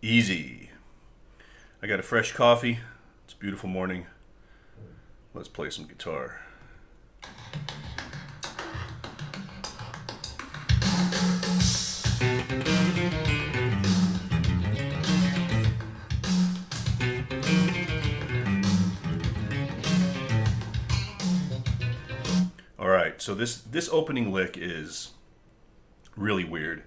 Easy. I got a fresh coffee. It's a beautiful morning. Let's play some guitar. Alright, so this opening lick is really weird.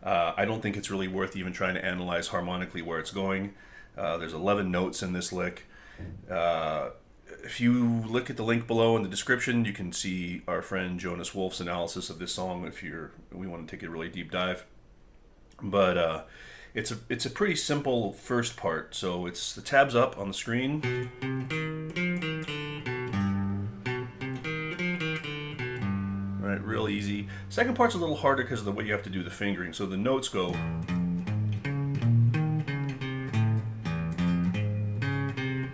I don't think it's really worth even trying to analyze harmonically where it's going. There's 11 notes in this lick. If you look at the link below in the description, you can see our friend Jonas Wolf's analysis of this song if we want to take a really deep dive. But it's a pretty simple first part. So it's the tabs up on the screen. Right, real easy. Second part's a little harder because of the way you have to do the fingering. So the notes go.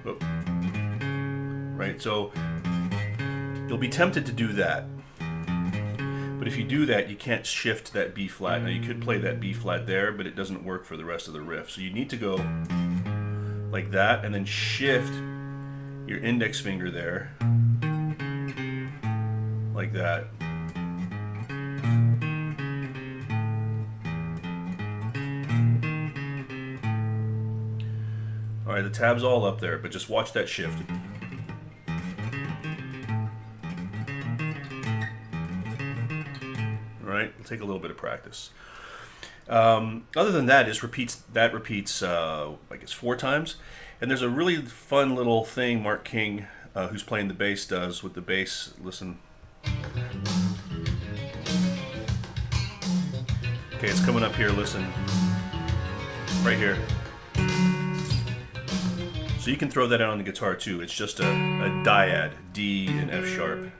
Whoop. Right, so you'll be tempted to do that. But if you do that, you can't shift that B flat. Now you could play that B flat there, but it doesn't work for the rest of the riff. So you need to go like that and then shift your index finger there like that. Alright, the tab's all up there, but just watch that shift. Alright, it'll take a little bit of practice. Other than that, it repeats, I guess, 4 times. And there's a really fun little thing Mark King, who's playing the bass, does with the bass. Listen. Okay, it's coming up here, listen. Right here. So you can throw that out on the guitar too. It's just a dyad, D and F sharp.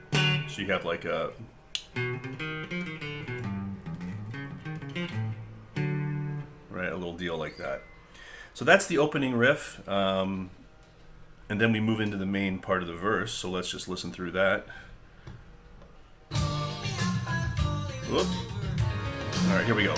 So you have like a... Right, a little deal like that. So that's the opening riff. And then we move into the main part of the verse. So let's just listen through that. Whoop. All right, here we go.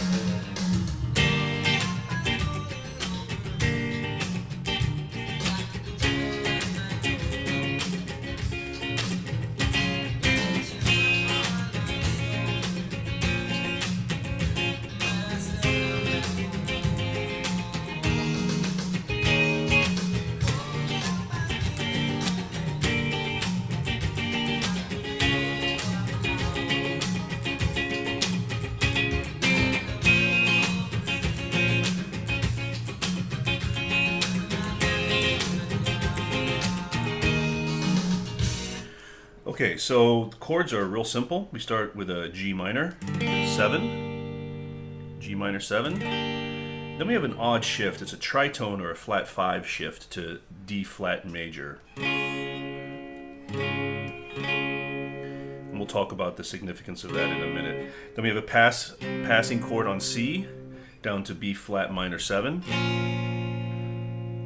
Okay, so the chords are real simple. We start with a G minor, 7, G minor 7. Then we have an odd shift. It's a tritone or a flat 5 shift to D flat major. And we'll talk about the significance of that in a minute. Then we have a passing chord on C down to B flat minor 7,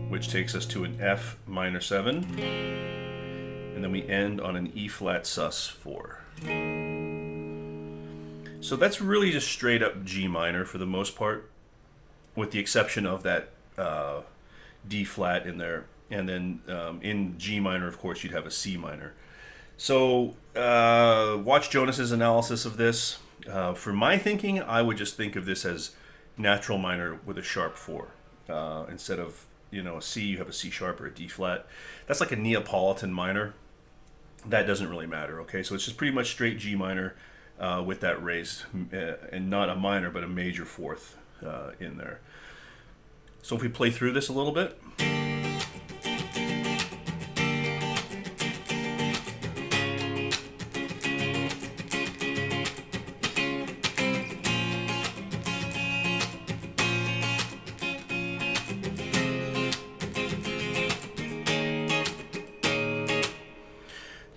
which takes us to an F minor 7. And then we end on an E flat sus 4. So that's really just straight up G minor for the most part, with the exception of that D flat in there. And then in G minor, of course, you'd have a C minor. So watch Jonas's analysis of this. For my thinking, I would just think of this as natural minor with a sharp 4 instead of, a C, you have a C sharp or a D flat. That's like a Neapolitan minor. That doesn't really matter, okay? So it's just pretty much straight G minor with that raised, and not a minor, but a major 4th in there. So if we play through this a little bit.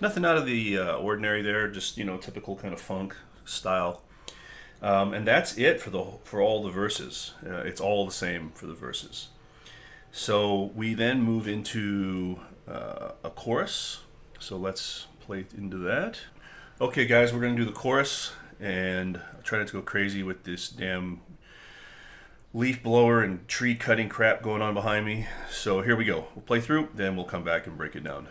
Nothing out of the ordinary there, just typical kind of funk style, and that's it for all the verses. It's all the same for the verses. So we then move into a chorus. So let's play into that. Okay, guys, we're gonna do the chorus, and I'll try not to go crazy with this damn leaf blower and tree cutting crap going on behind me. So here we go. We'll play through, then we'll come back and break it down.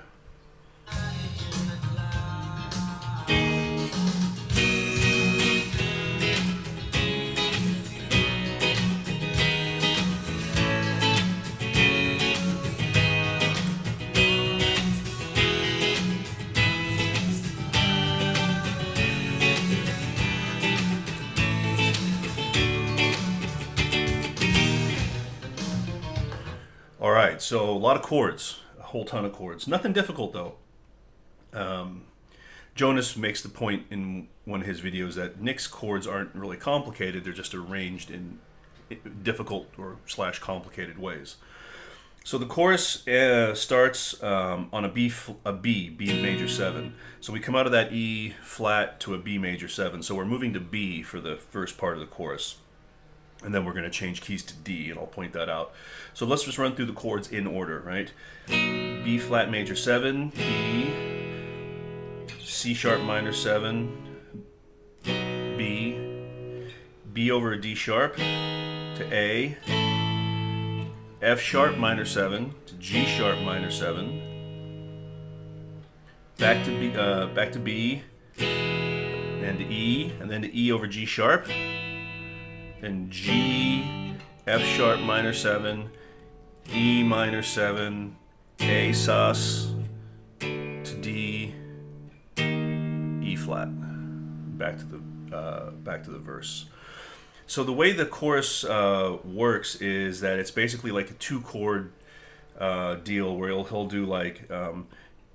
All right, so a lot of chords, a whole ton of chords. Nothing difficult though. Jonas makes the point in one of his videos that Nick's chords aren't really complicated; they're just arranged in difficult or slash complicated ways. So the chorus starts on a B major 7. So we come out of that E flat to a B major 7. So we're moving to B for the first part of the chorus. And then we're going to change keys to D, and I'll point that out. So let's just run through the chords in order, right? B flat major 7, B, C sharp minor 7, B over D sharp to A, F sharp minor 7 to G sharp minor 7, back to B, and to E, and then to E over G sharp. Then G, F sharp minor 7, E minor 7, A sus to D, E flat. Back to the verse. So the way the chorus works is that it's basically like a 2-chord deal where he'll do like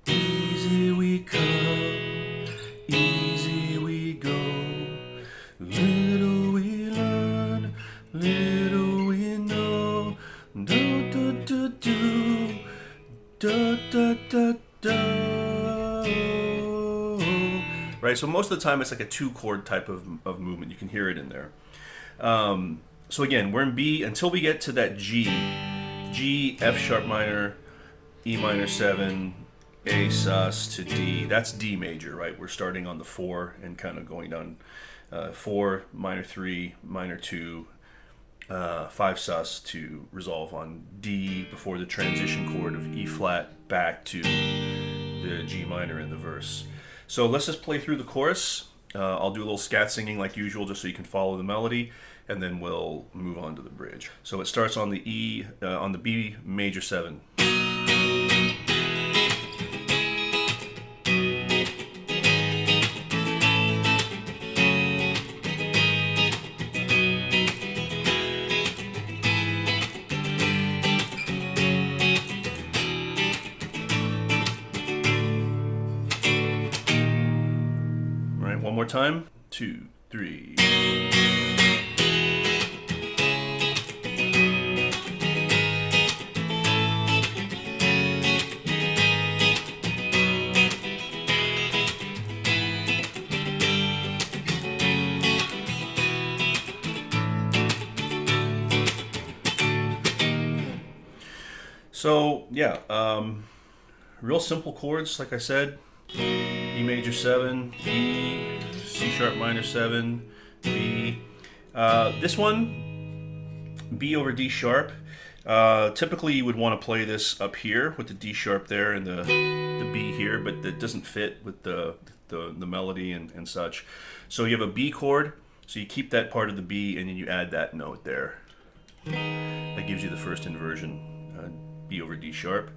easy we come, easy we go, little we learn, little we know, do do do do, da da da da. Right, so most of the time it's like a 2-chord type of movement. You can hear it in there. So again, we're in B until we get to that G, F sharp minor, E minor 7, A sus to D. That's D major, right? We're starting on the 4 and kind of going down 4, minor 3, minor 2, 5 sus to resolve on D before the transition chord of E flat back to the G minor in the verse. So let's just play through the chorus. I'll do a little scat singing like usual just so you can follow the melody, and then we'll move on to the bridge. So it starts on the on the B major 7. One more time. 2, 3. So yeah, real simple chords, like I said. E major 7, E, C sharp minor 7, B. This one, B over D sharp. Typically you would want to play this up here with the D sharp there and the B here, but that doesn't fit with the melody and such. So you have a B chord, so you keep that part of the B and then you add that note there. That gives you the first inversion, B over D sharp.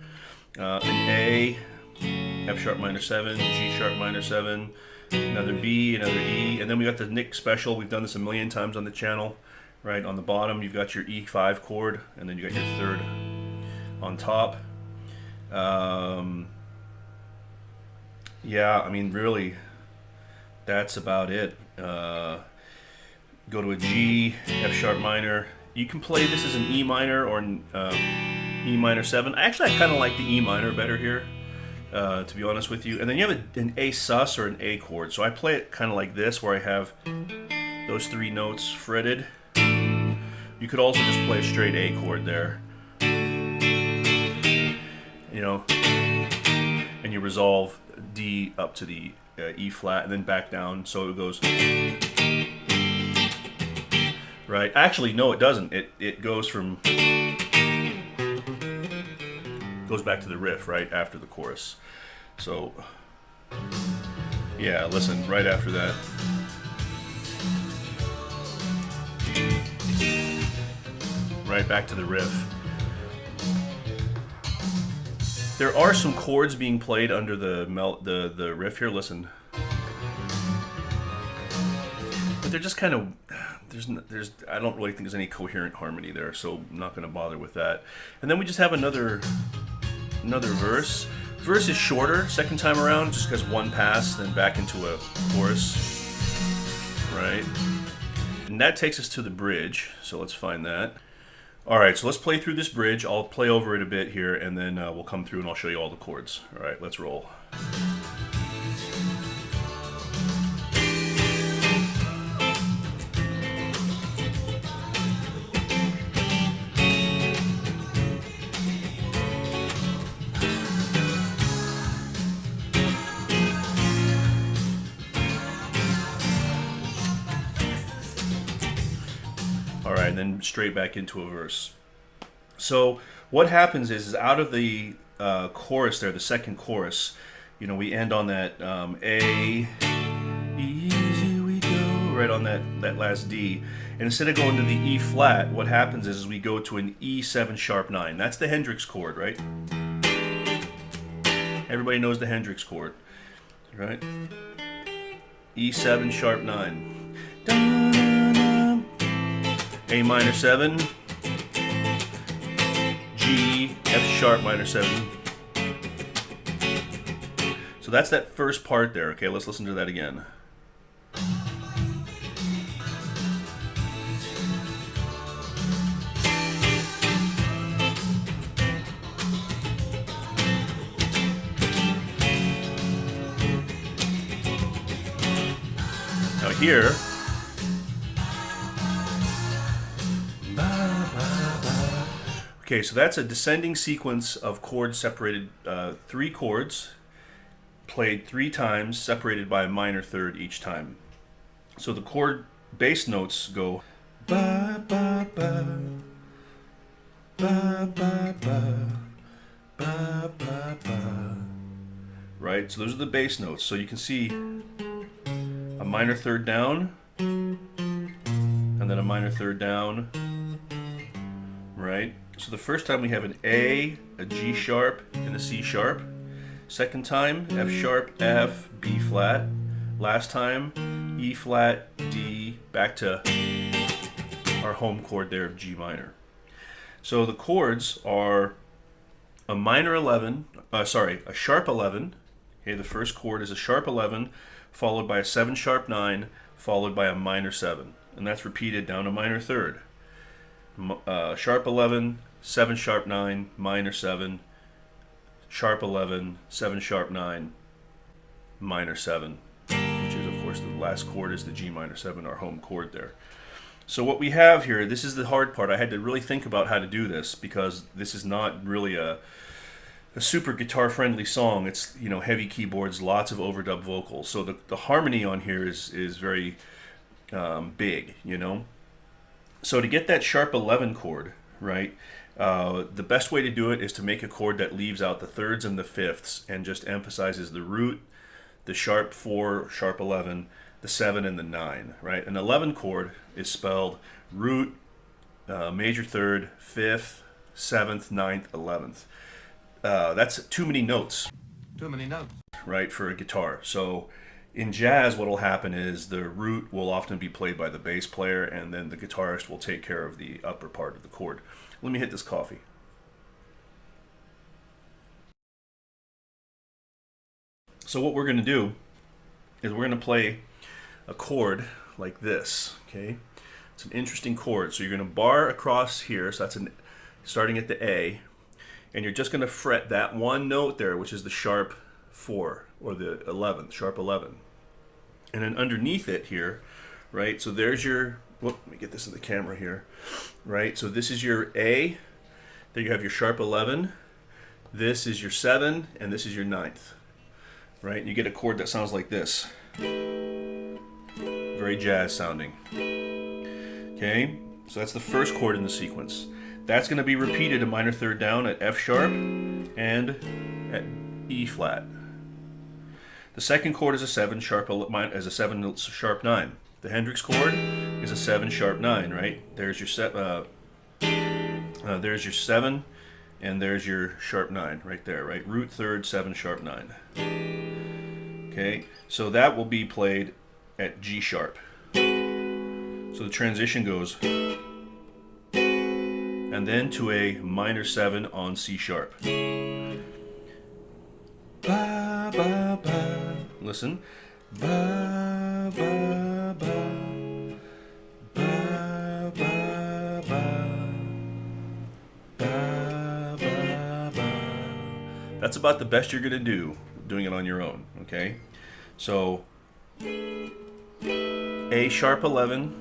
An A, F sharp minor 7, G sharp minor 7, another B, another E, and then we got the Nick special. We've done this a million times on the channel. Right on the bottom, you've got your E5 chord, and then you got your third on top. Yeah, I mean, really, that's about it. Go to a G, F sharp minor. You can play this as an E minor or an E minor 7. Actually, I kind of like the E minor better here. To be honest with you. And then you have an A sus or an A chord. So I play it kind of like this, where I have those 3 notes fretted. You could also just play a straight A chord there. You know, and you resolve D up to the E flat and then back down. So it goes right? Actually, no, it doesn't. It goes from goes back to the riff right after the chorus. So yeah, listen, right after that. Right back to the riff. There are some chords being played under the riff here. Listen, but they're just kind of there's I don't really think there's any coherent harmony there, so I'm not going to bother with that. And then we just have another verse. Verse is shorter second time around, just because one pass, then back into a chorus, right? And that takes us to the bridge. So let's find that. All right, so let's play through this bridge. I'll play over it a bit here, and then we'll come through and I'll show you all the chords. All right, let's roll. All right, and then straight back into a verse. So what happens is out of the chorus there, the second chorus, you know, we end on that A, easy we go, right on that last D. And instead of going to the E flat, what happens is we go to an E7 sharp 9. That's the Hendrix chord, right? Everybody knows the Hendrix chord, right? E7 sharp 9. A minor 7, G, F sharp minor 7. So that's that first part there. Okay, let's listen to that again. Now here, okay, so that's a descending sequence of chords separated, 3 chords, played 3 times, separated by a minor third each time. So the chord bass notes go ba ba ba ba ba ba ba ba ba. Right? So those are the bass notes. So you can see a minor third down, and then a minor third down, right? So the first time we have an A, a G sharp, and a C sharp. Second time, F sharp, F, B flat. Last time, E flat, D, back to our home chord there of G minor. So the chords are a minor 11, a sharp 11. Okay, the first chord is a sharp 11, followed by a 7 sharp 9, followed by a minor 7. And that's repeated down to minor third. Sharp 11, 7 sharp 9, minor 7, sharp 11, 7 sharp 9, minor 7, which is of course the last chord is the G minor 7, our home chord there. So what we have here, this is the hard part. I had to really think about how to do this because this is not really a super guitar friendly song. It's, you know, heavy keyboards, lots of overdub vocals. So the harmony on here is very big, you know. So to get that sharp 11 chord, right, the best way to do it is to make a chord that leaves out the thirds and the fifths and just emphasizes the root, the sharp 4, sharp 11, the 7, and the 9, right? An 11 chord is spelled root, major third, 5th, 7th, 9th, 11th. That's too many notes. Too many notes. Right, for a guitar. So in jazz, what will happen is the root will often be played by the bass player, and then the guitarist will take care of the upper part of the chord. Let me hit this coffee. So what we're going to do is we're going to play a chord like this, okay? It's an interesting chord. So you're going to bar across here, so that's starting at the A, and you're just going to fret that one note there, which is the sharp 4, or the 11th, sharp 11. And then underneath it here, right, so there's your, whoop, let me get this in the camera here, right, so this is your A, there you have your sharp 11, this is your 7, and this is your 9th, right, and you get a chord that sounds like this, very jazz sounding. Okay, so that's the first chord in the sequence. That's going to be repeated a minor third down at F sharp and at E flat. The second chord is a 7 sharp 9. The Hendrix chord is a 7 sharp 9. Right there's your there's your 7, and there's your sharp 9 right there. Right, root third 7 sharp 9. Okay, so that will be played at G sharp. So the transition goes, and then to a minor 7 on C sharp. Ba, ba, ba. Listen. Ba, ba, ba. Ba, ba, ba. Ba, ba, ba. That's about the best you're going to do doing it on your own, okay? So A sharp 11,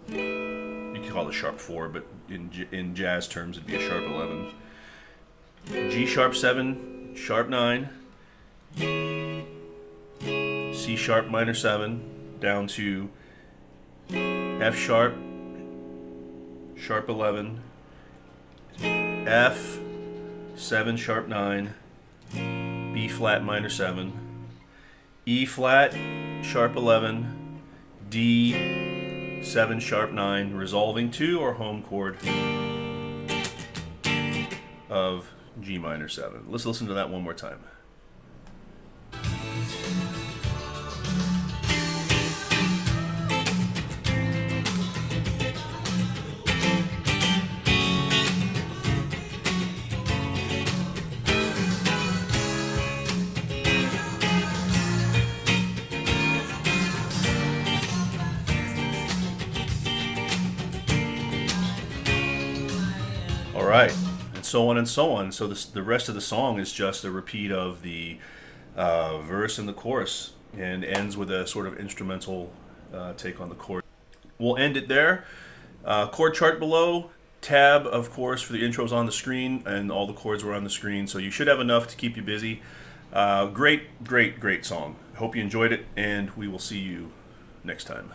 you can call it sharp 4, but in jazz terms it'd be a sharp 11. G sharp 7, sharp 9, C sharp minor 7, down to F sharp, sharp 11, F, 7 sharp 9, B flat minor 7, E flat, sharp 11, D, 7 sharp 9, resolving to our home chord of G minor 7. Let's listen to that one more time. All right, and so on and so on. So the rest of the song is just a repeat of the verse and the chorus, and ends with a sort of instrumental take on the chord. We'll end it there. Chord chart below. Tab, of course, for the intros on the screen, and all the chords were on the screen, so you should have enough to keep you busy. Great song. Hope you enjoyed it, and we will see you next time.